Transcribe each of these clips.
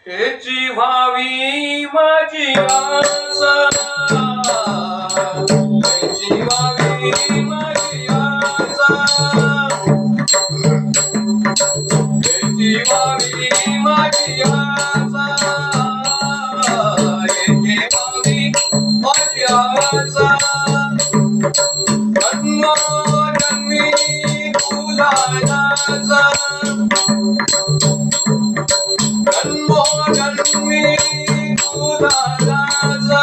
हेची व्हावी माझी आशा, हेची व्हावी माझी आशा, हेची व्हावी माझी आशा, हेची व्हावी माझी आशा. जन्मोजन्मी तुझा नाचा, जन्मोजन्मी तुझा नाचा,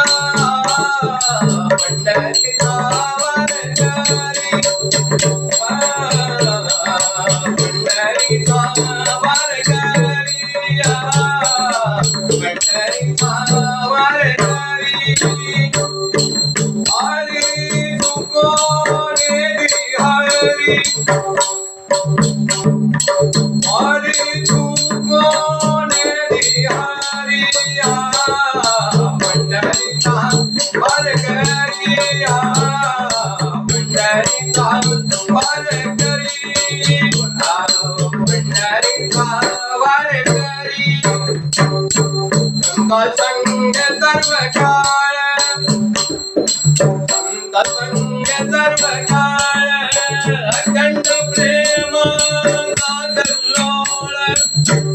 पंढरीचा वारकरी, पंढरीचा वारकरी, पंढरीचा वारकरी. हरी तुको हरी, हरी तुको हरी, पंढरीचा वारकरी, पंढरीचा वारकरी, पंढरीचा वारकरी. संग सर्व काळ, संग सर्व काळ, अखंड प्रेम कल्लोळ,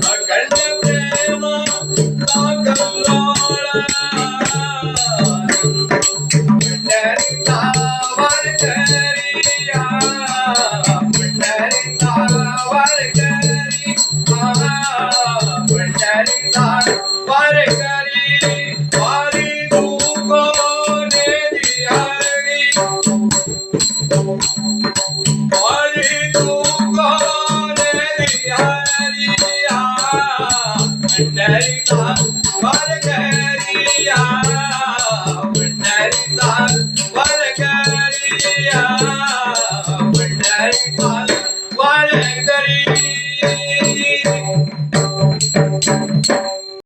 अखंड प्रेम कल्लोळ. पंढरीचा वारकरी, पंढरीचा वारकरी, पंढरीचा वारकरी. हरी तुको हरी, हरी तुको हरी, पंढरीचा वारकरी, पंढरीचा वारकरी, पंढरीचा वारकरी.